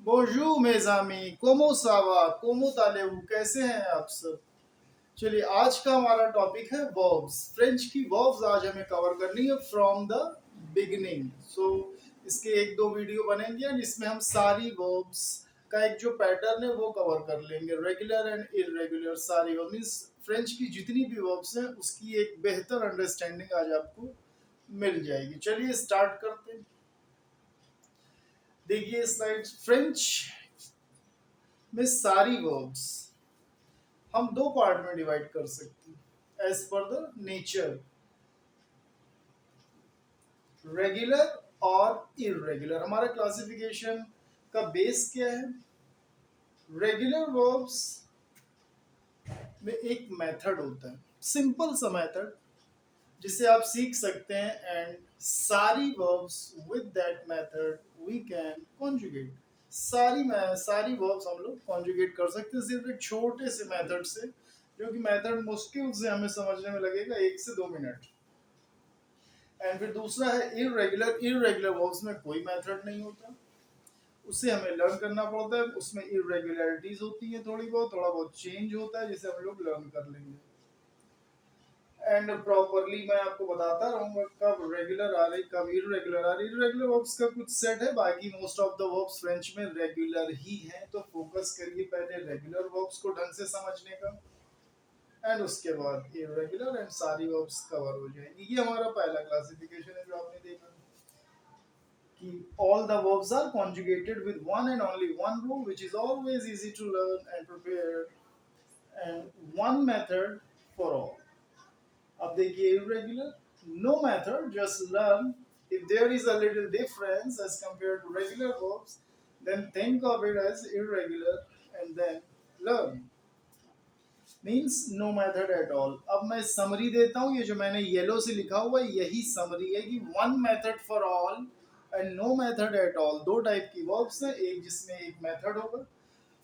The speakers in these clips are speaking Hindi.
बोजू मेजामी कोमो सावा कोमो तालेबू, कैसे हैं आप सब। चलिए आज का हमारा टॉपिक है वर्ब्स। फ्रेंच की वर्ब्स आज हमें कवर करनी है फ्रॉम द बिगिनिंग। सो इसके एक दो वीडियो बनेंगे जिसमें हम सारी वर्ब्स का एक जो पैटर्न है वो कवर कर लेंगे, रेगुलर एंड इरेगुलर सारी वर्ब मीन्स फ्रेंच की जितनी भी वर्ब्स हैं उसकी एक बेहतर अंडरस्टैंडिंग आज आपको मिल जाएगी। चलिए स्टार्ट करते हैं। देखिए स्लाइड। फ्रेंच में सारी वर्ब्स हम दो पार्ट में डिवाइड कर सकते हैं as per the nature, regular और इरेगुलर। हमारा क्लासिफिकेशन का बेस क्या है? रेगुलर वर्ब्स में एक मेथड होता है, सिंपल सा मेथड जिसे आप सीख सकते हैं, एंड सारी verbs with that method we can conjugate. सारी वर्ब्स हम लोग कॉन्जुगेट कर सकते हैं सिर्फ एक छोटे से मेथड से, जो कि मेथड मुश्किल से हमें समझने में लगेगा 1 से 2 मिनट। एंड फिर दूसरा है इरेगुलर। इरेगुलर वर्ब्स में कोई मेथड नहीं होता, उसे हमें लर्न करना पड़ता है। उसमें इरेगुलरिटीज होती है, थोड़ा बहुत चेंज होता है जिसे हम लोग लर्न कर लेंगे। एंड प्रॉपरली मैं आपको बताता रहूंगा कब रेगुलर आ रही कब इरेगुलर आ रही। इरेगुलर वर्ब्स का कुछ सेट है, बाकी most of the verbs French में रेगुलर ही हैं। तो फोकस करिए पहले रेगुलर वर्ब्स को ढंग से समझने का, एंड उसके बाद इरेगुलर एंड सारी वर्ब्स कवर हो जाएंगी। ये हमारा पहला क्लासिफिकेशन है जो आपने देखा कि all the verbs are conjugated with one and only one rule, which is always easy to learn and prepare, and one method for all. अब देखिए irregular, no method, just learn. If there is a little difference as compared to regular verbs, then think of it as irregular and then learn. Means no method at all. अब मैं समरी देता हूँ, ये जो मैंने येलो से लिखा हुआ है यही समरी है कि one method for all and no method at all. दो टाइप की वर्ब्स हैं, एक जिसमें एक मेथड होगा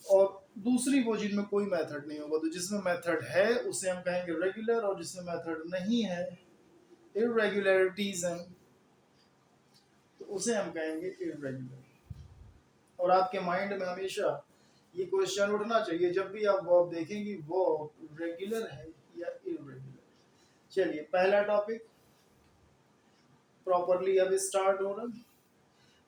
और दूसरी वो जिनमें कोई मेथड नहीं होगा। तो जिसमें मेथड है उसे हम कहेंगे रेगुलर, और जिसमें मेथड नहीं है, इरेगुलरिटीज हैं, तो उसे हम कहेंगे इरेगुलर। और आपके माइंड में हमेशा ये क्वेश्चन उठना चाहिए जब भी आप वर्ब देखेंगे, वर्ब रेगुलर है या इरेगुलर। चलिए पहला टॉपिक प्रॉपरली अब स्टार्ट हो रहा है।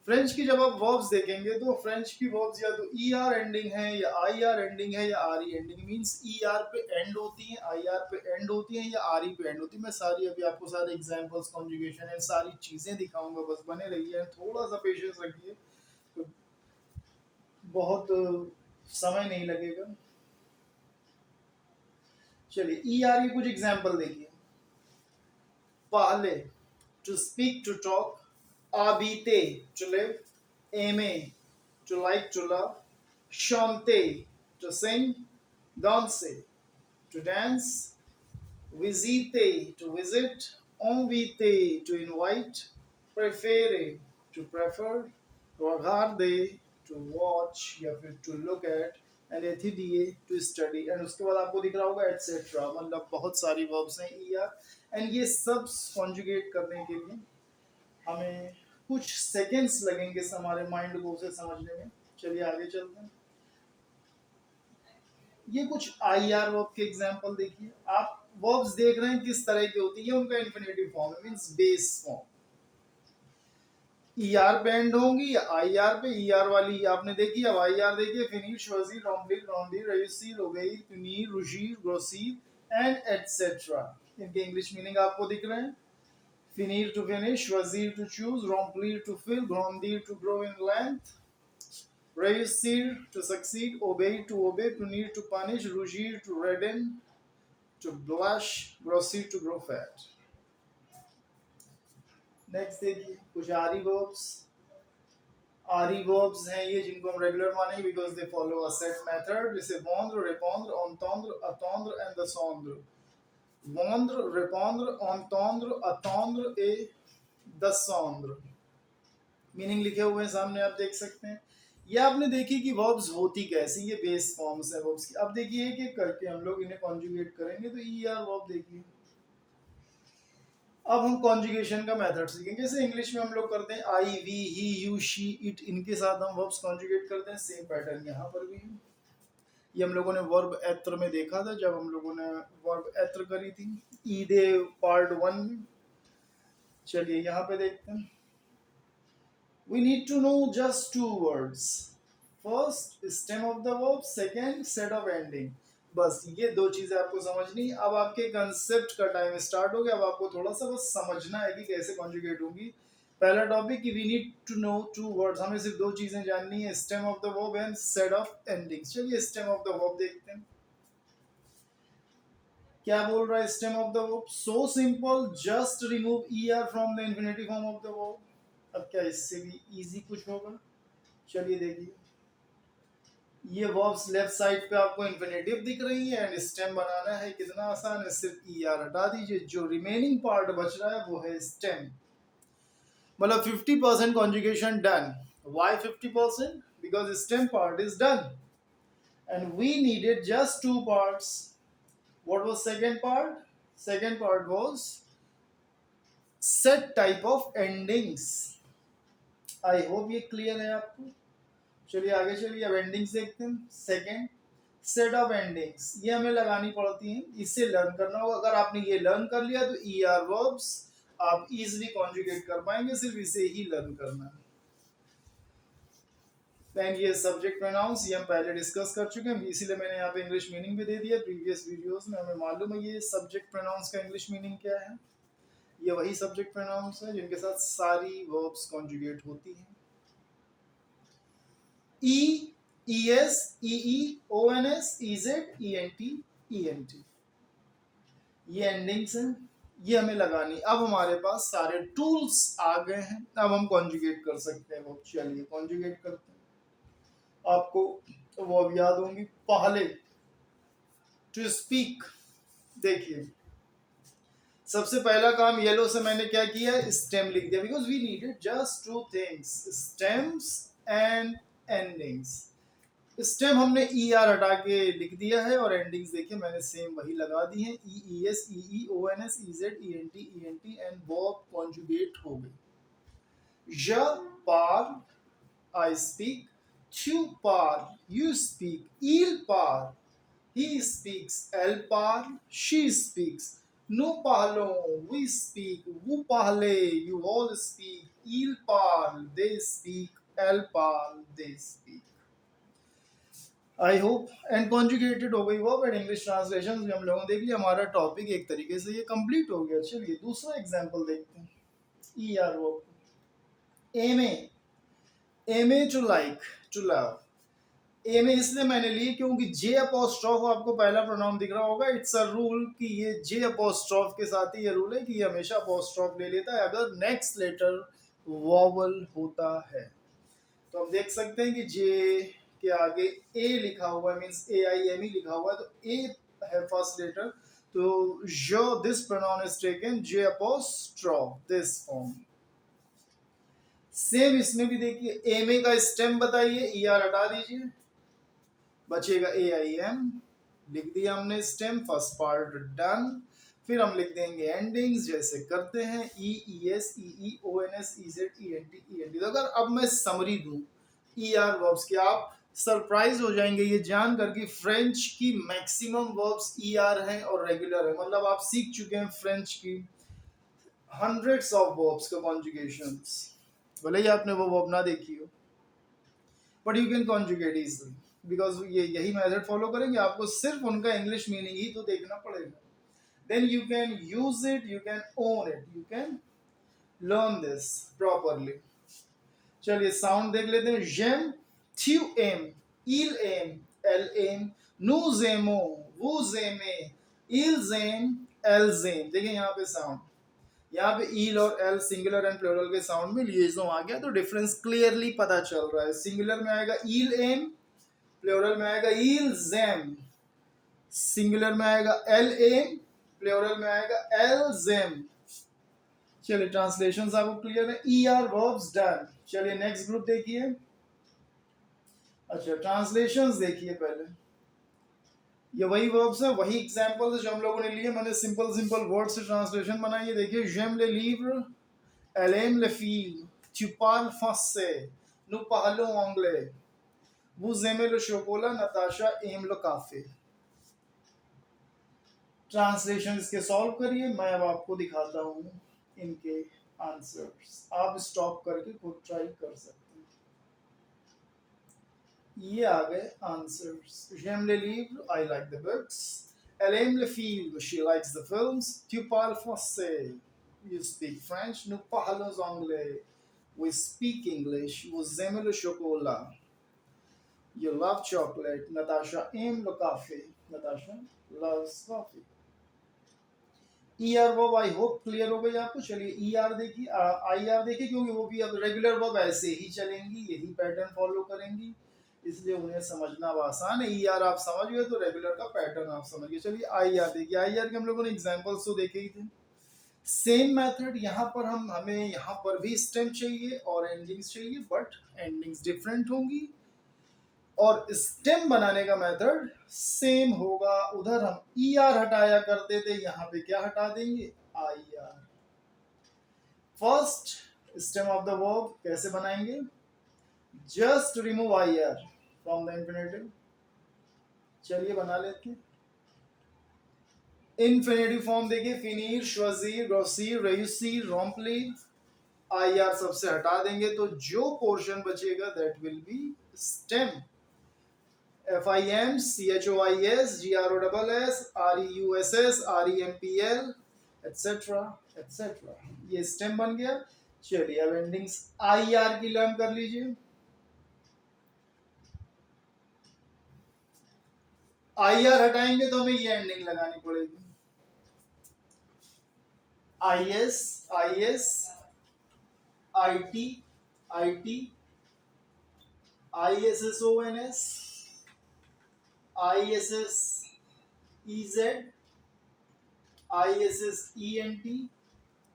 फ्रेंच की जब आप वर्ब्स देखेंगे तो फ्रेंच की वर्ब्स या तो ई आर एंडिंग है या आई आर एंडिंग है या R E ending. Means E R पे एंड होती है, आई आर पे एंड होती है या आर ई पे एंड होती है। मैं सारी अभी आपको सारे एग्जांपल्स, कॉन्जुगेशन एंड सारी चीजें दिखाऊंगा, बस बने रहिए, थोड़ा सा पेशेंस रखिए, तो बहुत समय नहीं लगेगा। चलिए ई आर की कुछ एग्जांपल देखिए। पहले to speak, to talk, habiter, to live, aimer, to like, to love, chanter, to sing, danser, to dance, visiter, to visit, inviter, to invite, préférer, to prefer, regarder, to watch या फिर to look at, and étudier, to study, and उसके बाद आपको दिख रहा होगा etc. मतलब बहुत सारी verbs हैं ई आर, एंड ये सब कॉन्जुगेट करने के लिए हमें कुछ सेकेंड्स लगेंगे हमारे माइंड को उसे समझने में। चलिए आगे चलते हैं। ये कुछ आई आर वर्ब के एग्जांपल देखिए। आप वर्ब्स देख रहे हैं किस तरह की होती है, उनका इन्फिनेटिव फॉर्म है, means base form. E R पे एंड होंगी या आई आर पे। ई आर वाली आपने देखी, अब आई आर देखिए। फिनिश, वजीर, रोम्बलिर, रोंडीर, रईसीर, रोगेर, तुनीर, रुशीर, ग्रोसीर एंड एटसेट्रा। इनके इंग्लिश मीनिंग आपको दिख रहे हैं। Finir to finish, wazir to choose, remplir to fill, grandir to grow in length, réussir to succeed, obey to obey, punir to punish, rougir to redden, to blush, grossir to grow fat. Next देखिए कुछ आरी वर्ब्स। आरी वर्ब्स हैं ये जिनको हम रेगुलर मानेंगे because they follow a set method, जैसे वॉन्द्र, रेपॉन्द्र, entendre, attendre and descendre। वॉन्द्र, रेपॉन्द्र, entendre, attendre et descendre। Meaning लिखे हुए हैं सामने, आप देख सकते हैं। ये आपने देखी कि वर्ब्स होती कैसी, ये बेस फॉर्म्स है वर्ब्स की। अब देखिए एक एक करके हम लोग इन्हें कॉन्जुगेट करेंगे। तो ई आर वर्ब देखिए। अब हम कॉन्जुगेशन का मेथड सीखेंगे। जैसे इंग्लिश में हम लोग करते हैं I, we, he, you, she, it, इनके साथ हम वर्ब्स कॉन्जुगेट करते हैं। सेम पैटर्न यहाँ पर भी है। ये हम लोगों ने वर्ब एत्र में देखा था जब हम लोगों ने वर्ब एत्र करी थी ईदे पार्ट 1 में। चलिए यहाँ पे देखते हैं। We need to know just two words. First, stem of the verb. Second, set of ending. बस ये दो चीजें आपको समझनी। अब आपके कंसेप्ट का टाइम स्टार्ट हो गया। अब आपको थोड़ा सा बस समझना है कि कैसे कॉन्जुगेट होंगी। पहला टॉपिक कि we need to know two words. हमें सिर्फ दो चीजें जाननी है, stem of the verb and set of endings. चलिए स्टेम ऑफ द वर्ब देखते हैं। क्या बोल रहा है stem of the verb? So simple, just remove ER from the infinitive form of the verb. अब क्या इससे भी इजी कुछ होगा? चलिए देखिए, ये वर्ब्स लेफ्ट साइड पे आपको इंफिनिटिव दिख रही है एंड स्टेम बनाना है। कितना आसान है, सिर्फ ईआर हटा दीजिए। जो रिमेनिंग पार्ट बच रहा है वो है स्टेम। मतलब 50% conjugation done. Why 50%? Because stem part is done and we needed just two parts. What was second part? Second part was set type of endings. I hope ये क्लियर है आपको। चलिए आगे चलिए, अब एंडिंग्स देखते हैं। Second, set of endings. ये हमें लगानी पड़ती हैं, इससे लर्न करना होगा। अगर आपने ये लर्न कर लिया तो ईआर वर्ब्स आप इजीली कॉन्जुगेट कर पाएंगे। सिर्फ इसे ही लर्न करना है। देन ये सब्जेक्ट प्रोनाउंस, ये हम पहले डिस्कस कर चुके हैं, इसीलिए मैंने यहाँ पे इंग्लिश मीनिंग भी दे दिया। प्रीवियस वीडियोस में हमें मालूम है ये सब्जेक्ट प्रोनाउंस का इंग्लिश मीनिंग क्या है। ये वही सब्जेक्ट प्रोनाउंस है जिनके साथ सारी वर्ब्स कॉन्जुगेट होती हैं। ई, ES, EE, ONS, EZ, ENT, ENT, ये एंडिंग्स हैं, ये हमें लगानी। अब हमारे पास सारे टूल्स आ गए हैं, अब हम कॉन्जुगेट कर सकते हैं। वो चलिए कॉन्जुगेट करते हैं। आपको वो अब याद होंगी। पहले टू स्पीक, देखिए सबसे पहला काम येलो से मैंने क्या किया, स्टेम लिख दिया। Because we needed just two things, stems and endings. Stem हमने ई आर हटा के लिख दिया है और एंडिंग्स देखिए मैंने सेम वही लगा दी है। E, E S, E E, O N S, E Z, E N T, E N T and verb conjugate हो गई। ज पार, आई स्पीक। छू पार, यू स्पीक। ईल पार, ही स्पीक्स। एल पार, शी स्पीक्स। नु पहलो, वी स्पीक। वो पहले, यू ऑल स्पीक। ईल पार, दे स्पीक। एल पार, they speak. I hope and conjugated हो गई वर्ब एंड इंग्लिश ट्रांसलेशन भी हम लोगों ने देख लिया। हमारा टॉपिक एक तरीके से ये कंप्लीट हो गया। चलिए दूसरा एग्जांपल देखते हैं। E R verb. एम ए टू लाइक, टू लव। एम ए इसलिए मैंने ली क्योंकि जे अपोस्ट्रोफ आपको पहला प्रोनाउन दिख रहा होगा। इट्स अ रूल कि ये जे अपोस्ट्रोफ के साथ ही ये रूल है कि ये हमेशा अपोस्ट्रोफ ले लेता है अगर नेक्स्ट लेटर वॉवल होता है। तो हम देख सकते हैं कि जे के आगे ए लिखा हुआ है, मींस AIME लिखा हुआ है, तो ए है फर्स्ट लेटर। तो जो this pronoun is taken J apostrophe, this form. Same इसमें भी देखिए, एम ए का स्टेम बताइए, ER हटा दीजिए, बचेगा AIM। लिख दिया हमने स्टेम, फर्स्ट पार्ट डन। फिर हम लिख देंगे एंडिंग्स जैसे करते हैं, E, ES, EE, ONS, EZ, ENT, ENT। तो अगर अब मैं समरी दूं ER वर्ब्स की, आप सरप्राइज हो जाएंगे ये जानकर कि फ्रेंच की मैक्सिमम वर्ब्स ER हैं और रेगुलर है। मतलब आप सीख चुके हैं फ्रेंच की हंड्रेड्स ऑफ वर्ब्स का कॉन्जुगेशंस। भले ही आपने वो वर्ब ना देखी हो, but you can conjugate easily. Because ये यही मेथड फॉलो करेंगे, आपको सिर्फ उनका इंग्लिश मीनिंग ही तो देखना पड़ेगा। Then you can use it, you can own it, you can learn this properly. चलिए साउंड देख लेते हैं। जेम, थ्यू एम, ईल एम, एल एम, नू जेमो, वो जेमे, इल जेम, एल जेम। देखिए यहाँ पे साउंड, यहाँ पे ईल और एल सिंगुलर एंड प्लूरल के साउंड में लिएजो आ गया, तो डिफरेंस क्लियरली पता चल रहा है। सिंगुलर में आएगा ईल एम, प्लूरल में आएगा ईल जेम। सिंगुलर में आएगा एल एम, प्लूरल में आएगा एल जेम। चलिए ट्रांसलेशन आपको क्लियर है। ER verbs done. चलिए नेक्स्ट ग्रुप देखिए। अच्छा ट्रांसलेशंस देखिए पहले। ये वही वर्ब्स हैं, वही एग्जांपल्स जो हम लोगों ने लिए। मैंने सिंपल सिंपल वर्ड से ट्रांसलेशन बनाई है। देखिए, j'aime les livres, elle aime les films, tu parles français, nous parlons anglais, vous aimez le chocolat, Natasha aime le café। Translation इसके सॉल्व करिए, मैं अब आपको दिखाता हूँ इनके आंसर्स। आप स्टॉप करके खुद ट्राई कर सकते हैं। ये आ गए answers. J'aime les livres, I like the books. Elle aime les films, she likes the films. Tu parles français, you speak French. Nous parlons anglais, we speak English. Vous aimez le chocolat, you love chocolate. Natasha aime le café, Natasha loves coffee। E R verb I hope clear हो गई आपको। चलिए ई आर देखिए, आई आर देखिए, क्योंकि वो भी अब रेगुलर वर्ब ऐसे ही चलेंगी, यही पैटर्न फॉलो करेंगी, इसलिए उन्हें समझना अब आसान है। ई आर आप समझ गए तो रेगुलर का पैटर्न आप समझ गए। चलिए आई आर देखिए, आई आर के हम लोगों ने एग्जाम्पल्स तो देखे ही थे। सेम मेथड यहाँ पर हमें यहाँ पर भी स्टेम चाहिए और एंडिंग्स चाहिए, बट एंडिंग्स डिफरेंट होंगी और स्टेम बनाने का मेथड सेम होगा। उधर हम ई आर हटाया करते थे, यहाँ पे क्या हटा देंगे, I R. First stem of the verb कैसे बनाएंगे, just remove I R from the infinitive. चलिए बना लेते हैं। इंफिनिटिव फॉर्म देखिए, फिनीर, श्वजीर, ग्रोसीर, रेयूसीर, रोम्पली। आई आर सबसे हटा देंगे तो जो पोर्शन बचेगा that will be stem. FIM, CHOIS, GROSS, REUSS, REMPL, etc. etc. ये स्टेम बन गया। चलिए अब एंडिंग्स आई आर की लर्न कर लीजिए। आई आर हटाएंगे तो हमें ये एंडिंग लगानी पड़ेगी, IS, IS, IT, IT, ISSONS, ISSEZ, ISSENT,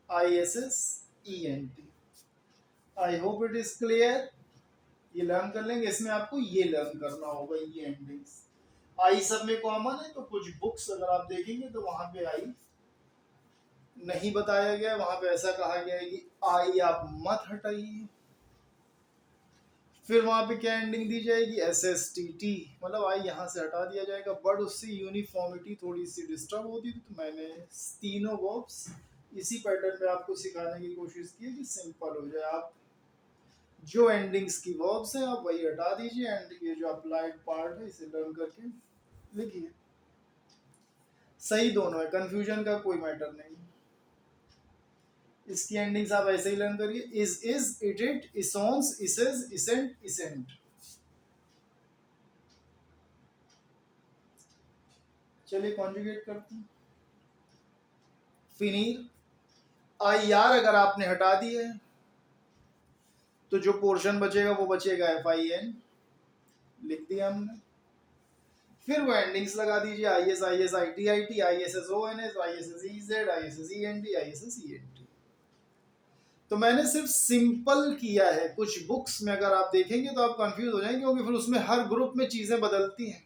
ISSENT। I hope it is clear. ये लर्न कर लेंगे, इसमें आपको ये लर्न करना होगा, ये एंडिंग्स। आई सब में कॉमन है, तो कुछ बुक्स अगर आप देखेंगे तो वहां पे आई नहीं बताया गया, वहां पे ऐसा कहा गया है कि आई आप मत हटाइए। फिर वहां पे क्या एंडिंग दी जाएगी, SSTT, मतलब आई यहाँ से हटा दिया जाएगा, बट उससे यूनिफॉर्मिटी थोड़ी सी डिस्टर्ब होती थी, तो मैंने तीनों वर्ब्स इसी पैटर्न में आपको सिखाने की कोशिश की कि सिंपल हो जाए। आप जो एंडिंग्स की वर्ब्स हैं आप वही हटा दीजिए, एंड ये जो अप्लाइड पार्ट है इसे लर्न करके लिखिए। सही दोनों है, कंफ्यूजन का कोई मैटर नहीं। इसकी एंडिंग्स आप ऐसे ही लर्न करिए, इज इट, इसोन्स, इसेज, इसेंट, इसेंट। चलिए कॉन्जुगेट करते हैं। फिनीर, आई आर अगर आपने हटा दिया है तो जो पोर्शन बचेगा वो बचेगा FIN, लिख दिया हमने। फिर वो एंडिंग्स लगा दीजिए, IS, IS, IT, IT, ISSONS, ISSEZ, ISSENT, ISSENT। तो मैंने सिर्फ सिंपल किया है। कुछ बुक्स में अगर आप देखेंगे तो आप कंफ्यूज हो जाएंगे, क्योंकि फिर उसमें हर ग्रुप में चीजें बदलती हैं।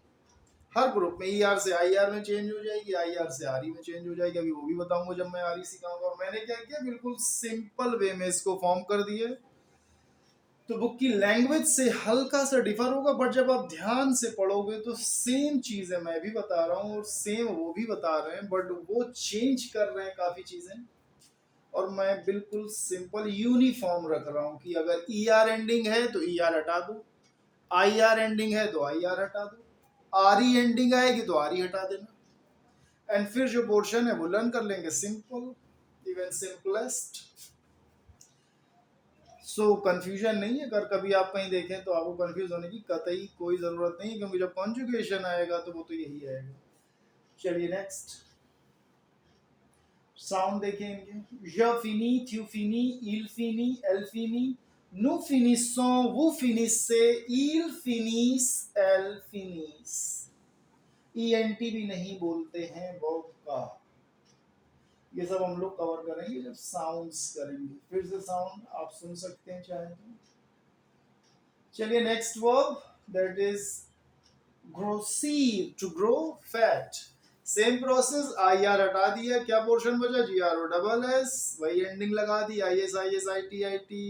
हर ग्रुप में ER से IR में चेंज हो जाएगी, IR से RE में चेंज हो जाएगी। अभी वो भी बताऊंगा जब मैं RE सिखाऊंगा। और मैंने क्या किया, बिल्कुल सिंपल वे में इसको फॉर्म कर दिया। तो बुक की लैंग्वेज से हल्का सा डिफर होगा, बट जब आप ध्यान से पढ़ोगे तो सेम चीजें मैं भी बता रहा हूँ और सेम वो भी बता रहे हैं, बट वो चेंज कर रहे हैं काफी चीजें। और मैं बिल्कुल सिंपल यूनिफॉर्म रख रहा हूँ कि अगर ER एंडिंग है तो ER हटा दो, IR एंडिंग है तो IR हटा दो, RE एंडिंग आएगी तो RE हटा देना। एंड फिर जो पोर्शन है वो लर्न कर लेंगे, सिंपल, इवन सिंपलेस्ट। सो कंफ्यूजन नहीं है। अगर कभी आप कहीं देखें तो आपको कंफ्यूज होने की कतई कोई ज़रूरत नहीं है, क्योंकि जब कॉन्जुगेशन आएगा तो वो तो यही आएगा। चलिए नेक्स्ट साउंड देखें इनके। य फिनी, थ्यू फिनी, इल फिनी, एल फिनी, नु फिनिसो, वो फिनिसे, इल फिनिस, एल फिनिस। ENT भी नहीं बोलते हैं वर्ब का। ये सब हम लोग कवर करेंगे जब साउंड्स करेंगे। फिर से साउंड आप सुन सकते हैं चाहे तो। चलिए नेक्स्ट वर्ब, दैट इज ग्रोसीर to grow fat. Same process, I R हटा दिया, क्या पोर्शन बचा, G R O double S, वही एंडिंग लगा दी, I S I T.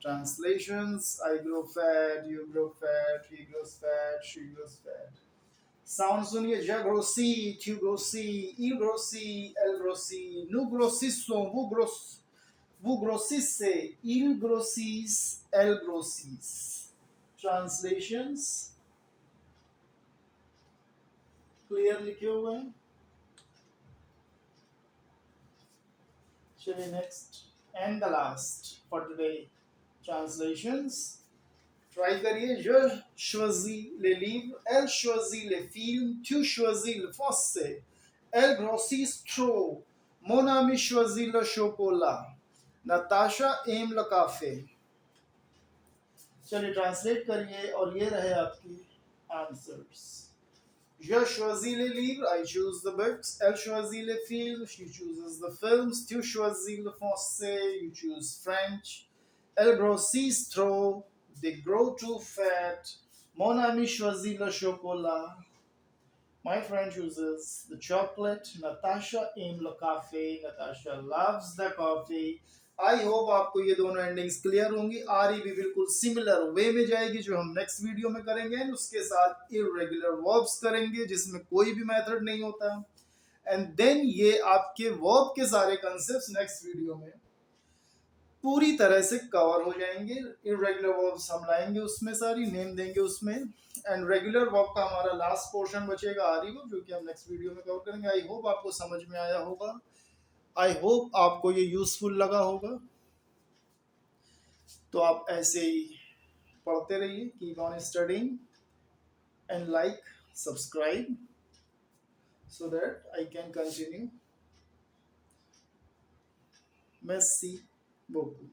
Translations, I grow fat, you grow fat, he grows fat, she grows fat. Sound सुनिए, ज ग्रोसी, थ्यू ग्रोसी, ई ग्रोसी, एल ग्रोसी, नु ग्रोसिसो, वो ग्रोसिस से, il grossis, el grossis। Translations clear लिखे हुए हैं। चलिए next and the last for today, translations. Try करिए, je choisis les livres, elle choisit les films, tu choisis le français, elle grossit trop, mon ami choisit le chocolat, Natasha aime le café। चलिए ट्रांसलेट करिए और ये रहे आपकी answers. Je choisis les livres, I choose the books. Elle choisit les films, she chooses the films. Tu choisis le français, you choose French. Elle grossit trop, they grow too fat. Mon ami choisit le chocolat. My friend chooses the chocolate. Natasha aims le café. Natasha loves the coffee. I hope आपको ये दोनों एंडिंग्स क्लियर होंगी। आर ई भी बिल्कुल सिमिलर वे में जाएगी जो हम नेक्स्ट वीडियो में करेंगे, उसके साथ इरेगुलर वर्ब्स करेंगे जिसमें कोई भी मेथड नहीं होता। एंड देन ये आपके वर्ब के सारे कंसेप्ट नेक्स्ट वीडियो में पूरी तरह से कवर हो जाएंगे। इरेगुलर वर्ब्स हम लाएंगे, उसमें सारी नेम देंगे उसमें। एंड रेगुलर वर्ब का हमारा लास्ट पोर्शन बचेगा आर ई वर्ब, जो कि हम नेक्स्ट वीडियो में कवर करेंगे। आई होप आपको समझ में आया होगा, आई होप आपको ये यूजफुल लगा होगा। तो आप ऐसे ही पढ़ते रहिए, keep on studying and like, subscribe so that I can continue. Merci beaucoup.